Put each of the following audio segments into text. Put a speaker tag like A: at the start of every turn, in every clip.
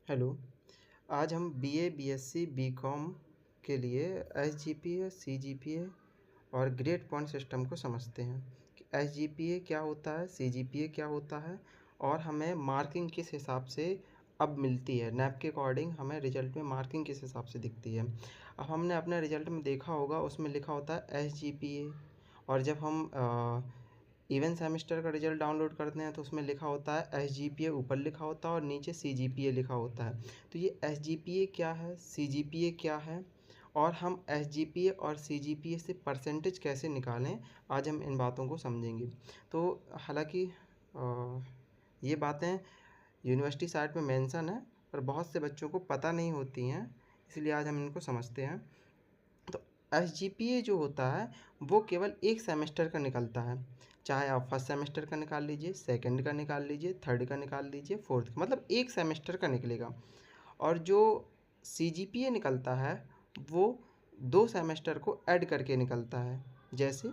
A: Hello. आज हम BA, BSc, BCom के लिए एसजीपीए, सीजीपीए और ग्रेड पॉइंट सिस्टम को समझते हैं कि एसजीपीए क्या होता है, सीजीपीए क्या होता है और हमें मार्किंग किस हिसाब से अब मिलती है। नैप के अकॉर्डिंग हमें रिजल्ट में मार्किंग किस हिसाब से दिखती है। अब हमने अपने रिजल्ट में देखा होगा, उसमें लिखा होता है एसजीपीए, और जब हम इवन सेमेस्टर का रिजल्ट डाउनलोड करते हैं तो उसमें लिखा होता है एसजीपीए, ऊपर लिखा होता है और नीचे सीजीपीए लिखा होता है। तो ये एसजीपीए क्या है, सीजीपीए क्या है और हम एसजीपीए और सीजीपीए से परसेंटेज कैसे निकालें, आज हम इन बातों को समझेंगे। तो हालांकि ये बातें यूनिवर्सिटी साइट में मेंशन है, पर बहुत से बच्चों को पता नहीं होती हैं, इसलिए आज हम इनको समझते हैं। तो एसजीपीए जो होता है वो केवल एक सेमेस्टर का निकलता है, चाहे आप फर्स्ट सेमेस्टर का निकाल लीजिए, सेकंड का निकाल लीजिए, थर्ड का निकाल लीजिए, फोर्थ का, मतलब एक सेमेस्टर का निकलेगा। और जो सीजीपीए निकलता है वो दो सेमेस्टर को ऐड करके निकलता है। जैसे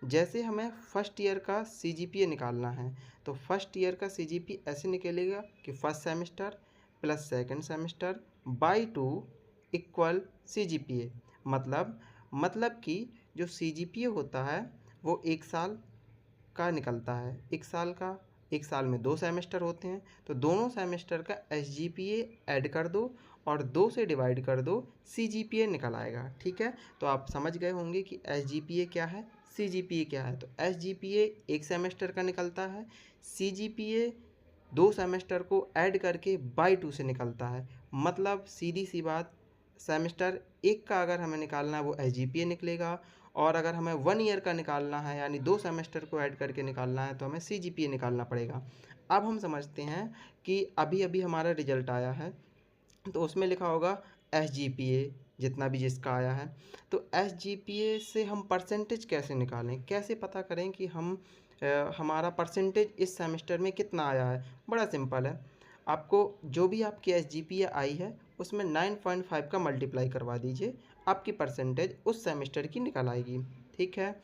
A: जैसे हमें फर्स्ट ईयर का सीजीपीए निकालना है तो फर्स्ट ईयर का सीजीपीए ऐसे निकलेगा कि first semester plus second semester by two equal CGPA. मतलब कि जो सीजीपीए होता है वो एक साल का निकलता है, एक साल में दो सेमेस्टर होते हैं, तो दोनों सेमेस्टर का एसजीपीए ऐड कर दो और दो से डिवाइड कर दो, सीजीपीए निकल आएगा। ठीक है, तो आप समझ गए होंगे कि एसजीपीए क्या है, सीजीपीए क्या है। तो एसजीपीए एक सेमेस्टर का निकलता है, सीजीपीए दो सेमेस्टर को ऐड करके बाई टू से निकलता है। मतलब सीधी सी बात, सेमेस्टर एक का अगर हमें निकालना है वो एसजीपीए निकलेगा, और अगर हमें वन ईयर का निकालना है यानी दो सेमेस्टर को ऐड करके निकालना है तो हमें सीजीपीए निकालना पड़ेगा। अब हम समझते हैं कि अभी अभी हमारा रिजल्ट आया है तो उसमें लिखा होगा एसजीपीए, जितना भी जिसका आया है। तो एसजीपीए से हम परसेंटेज कैसे निकालें, कैसे पता करें कि हमारा परसेंटेज इस सेमेस्टर में कितना आया है। बड़ा सिंपल है, आपको जो भी आपकी एसजीपीए आई है उसमें 9.5 का मल्टीप्लाई करवा दीजिए, आपकी परसेंटेज उस सेमेस्टर की निकल आएगी। ठीक है,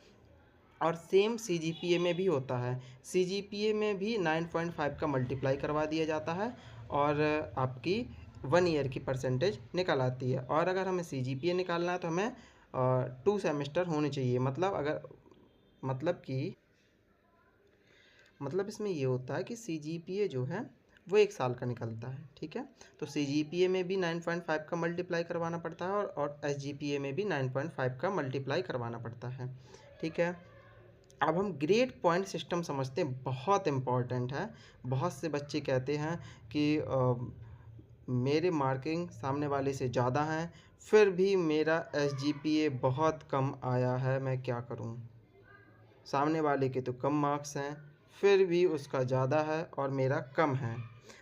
A: और सेम सीजीपीए में भी होता है, सीजीपीए में भी 9.5 का मल्टीप्लाई करवा दिया जाता है और आपकी वन ईयर की परसेंटेज निकल आती है। और अगर हमें सीजीपीए निकालना है तो हमें टू सेमेस्टर होने चाहिए। मतलब कि मतलब इसमें ये होता है कि सीजीपीए जो है वो एक साल का निकलता है। ठीक है, तो सीजीपीए में भी 9.5 का मल्टीप्लाई करवाना पड़ता है और एसजीपीए में भी 9.5 का मल्टीप्लाई करवाना पड़ता है। ठीक है, अब हम ग्रेड पॉइंट सिस्टम समझते हैं, बहुत इम्पॉर्टेंट है। बहुत से बच्चे कहते हैं कि मेरे मार्किंग सामने वाले से ज़्यादा हैं, फिर भी मेरा एसजीपीए बहुत कम आया है, मैं क्या करूं। सामने वाले के तो कम मार्क्स हैं, फिर भी उसका ज़्यादा है और मेरा कम है।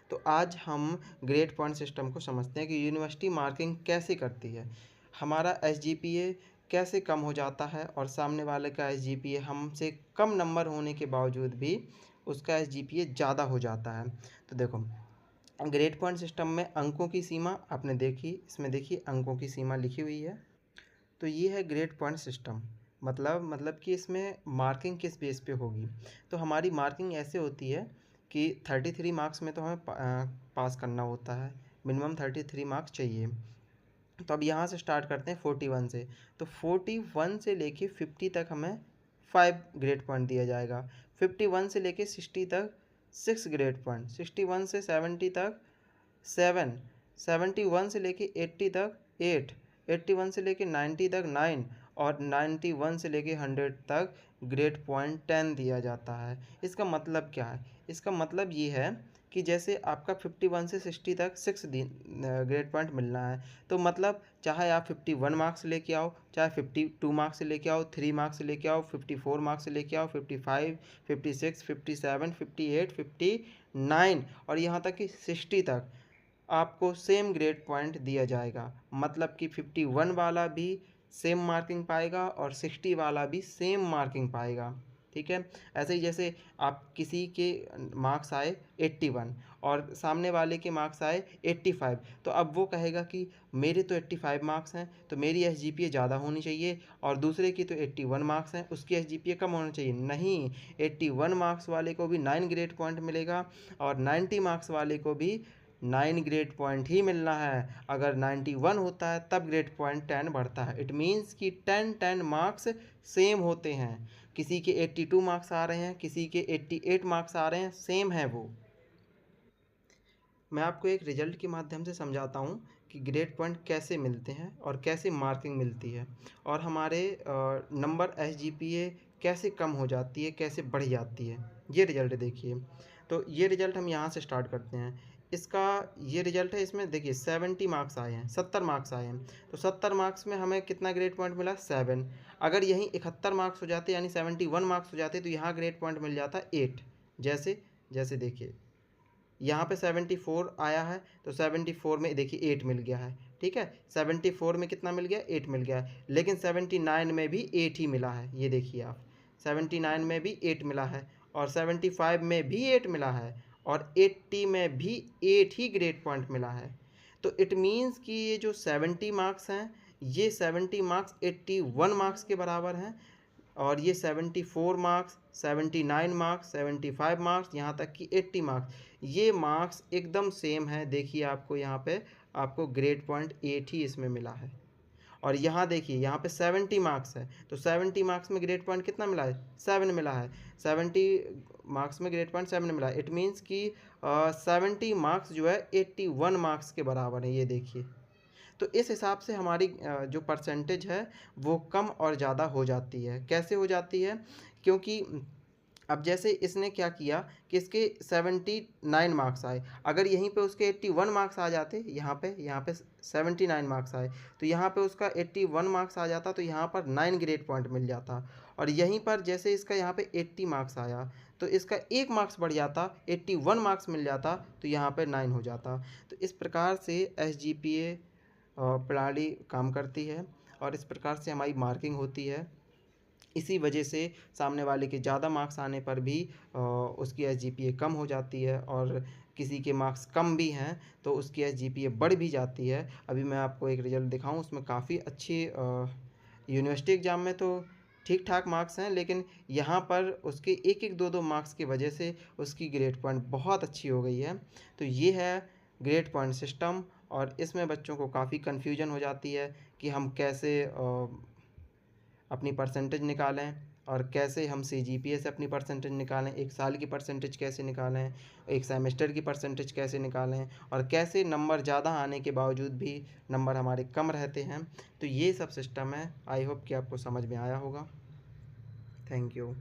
A: तो आज हम ग्रेड पॉइंट सिस्टम को समझते हैं कि यूनिवर्सिटी मार्किंग कैसे करती है, हमारा एसजीपीए कैसे कम हो जाता है और सामने वाले का एसजीपीए हमसे कम नंबर होने के बावजूद भी उसका एसजीपीए ज़्यादा हो जाता है। तो देखो, ग्रेड पॉइंट सिस्टम में अंकों की सीमा आपने देखी, इसमें देखिए अंकों की सीमा लिखी हुई है। तो ये है ग्रेड पॉइंट सिस्टम। मतलब कि इसमें मार्किंग किस बेस पे होगी। तो हमारी मार्किंग ऐसे होती है कि 33 मार्क्स में तो हमें पास करना होता है, मिनिमम 33 मार्क्स चाहिए। तो अब यहाँ से स्टार्ट करते हैं 41 से। तो 41 से लेके 50 तक हमें 5 ग्रेड पॉइंट दिया जाएगा। 51 से लेके 60 तक 6 ग्रेड पॉइंट, 61 से 70 तक 7, 71 से लेके 80 तक 8, 81 से लेके 90 तक 9 और 91 से लेके 100 तक ग्रेड पॉइंट 10 दिया जाता है। इसका मतलब क्या है, इसका मतलब ये है कि जैसे आपका 51 से 60 तक 6 दिन ग्रेड पॉइंट मिलना है, तो मतलब चाहे आप 51 मार्क्स लेके आओ, चाहे 52 मार्क्स से लेके आओ, 3 मार्क्स से लेके आओ, 54 मार्क्स से लेके आओ, 55, 56, 57, 58, 59 और यहाँ तक कि 60 तक आपको सेम ग्रेड पॉइंट दिया जाएगा। मतलब कि 51 वाला भी सेम मार्किंग पाएगा और 60 वाला भी सेम मार्किंग पाएगा। ठीक है, ऐसे ही जैसे आप किसी के मार्क्स आए 81 और सामने वाले के मार्क्स आए 85, तो अब वो कहेगा कि मेरे तो 85 मार्क्स हैं तो मेरी एसजीपीए ज़्यादा होनी चाहिए, और दूसरे की तो 81 मार्क्स हैं उसकी एसजीपीए कम होना चाहिए। नहीं, 81 मार्क्स वाले को भी 9 ग्रेड पॉइंट मिलेगा और 90 मार्क्स वाले को भी 9 ग्रेड पॉइंट ही मिलना है। अगर 91 होता है तब ग्रेड पॉइंट 10 बढ़ता है। इट मीन्स कि 10 मार्क्स सेम होते हैं। किसी के 82 मार्क्स आ रहे हैं, किसी के 88 मार्क्स आ रहे हैं, सेम है वो। मैं आपको एक रिजल्ट के माध्यम से समझाता हूँ कि ग्रेड पॉइंट कैसे मिलते हैं और कैसे मार्किंग मिलती है, और हमारे नंबर एसजीपीए कैसे कम हो जाती है, कैसे बढ़ जाती है। ये रिजल्ट देखिए। तो ये रिजल्ट हम यहाँ से स्टार्ट करते हैं। इसका ये रिजल्ट है, इसमें देखिए 70 मार्क्स आए हैं, 70 मार्क्स आए हैं। तो 70 मार्क्स में हमें कितना ग्रेड पॉइंट मिला? 7। अगर यहीं 71 मार्क्स हो जाते, यानी 71 मार्क्स हो जाते, तो यहाँ ग्रेड पॉइंट मिल जाता 8। जैसे जैसे देखिए यहाँ पे 74 आया है, तो 74 में देखिए 8 मिल गया है। ठीक है, 74 में कितना मिल गया? 8 मिल गया है। लेकिन 79 में भी 8 ही मिला है। ये देखिए आप, 79 में भी 8 मिला है, और 75 में भी 8 मिला है, और 80 में भी 8 ही ग्रेड पॉइंट मिला है। तो इट मीन्स कि ये जो 70 मार्क्स हैं, ये 70 मार्क्स 81 मार्क्स के बराबर हैं, और ये 74 मार्क्स, 79 मार्क्स, 75 मार्क्स, यहाँ तक कि 80 मार्क्स, ये मार्क्स एकदम सेम है। देखिए आपको यहाँ पे आपको ग्रेड पॉइंट 8 ही इसमें मिला है। और यहाँ देखिए, यहाँ पे 70 मार्क्स है, तो 70 मार्क्स में ग्रेड पॉइंट कितना मिला है? 7 मिला है। 70 मार्क्स में ग्रेड पॉइंट 7 मिला है। इट मीन्स कि 70 मार्क्स जो है 81 मार्क्स के बराबर है। ये देखिए, तो इस हिसाब से हमारी जो परसेंटेज है वो कम और ज़्यादा हो जाती है। कैसे हो जाती है? क्योंकि अब जैसे इसने क्या किया कि इसके 79 मार्क्स आए, अगर यहीं पे उसके 81 मार्क्स आ जाते, यहाँ पे 79 मार्क्स आए, तो यहाँ पे उसका 81 मार्क्स आ जाता, तो यहाँ पर 9 ग्रेड पॉइंट मिल जाता। और यहीं पर जैसे इसका यहाँ पे 80 मार्क्स आया, तो इसका 1 मार्क्स बढ़ जाता, 81 मार्क्स मिल जाता, तो यहाँ पे 9 हो जाता। तो इस प्रकार से एसजीपीए प्रणाली काम करती है, और इस प्रकार से हमारी मार्किंग होती है। इसी वजह से सामने वाले के ज़्यादा मार्क्स आने पर भी उसकी एसजीपीए कम हो जाती है, और किसी के मार्क्स कम भी हैं तो उसकी एसजीपीए बढ़ भी जाती है। अभी मैं आपको एक रिज़ल्ट दिखाऊं, उसमें काफ़ी अच्छी यूनिवर्सिटी एग्ज़ाम में तो ठीक ठाक मार्क्स हैं, लेकिन यहाँ पर उसके एक एक दो दो मार्क्स की वजह से उसकी ग्रेड पॉइंट बहुत अच्छी हो गई है। तो ये है ग्रेड पॉइंट सिस्टम, और इसमें बच्चों को काफ़ी कन्फ्यूजन हो जाती है कि हम कैसे अपनी परसेंटेज निकालें, और कैसे हम सीजीपीए से अपनी परसेंटेज निकालें, एक साल की परसेंटेज कैसे निकालें, एक सेमेस्टर की परसेंटेज कैसे निकालें, और कैसे नंबर ज़्यादा आने के बावजूद भी नंबर हमारे कम रहते हैं। तो ये सब सिस्टम है। आई होप कि आपको समझ में आया होगा। Thank you.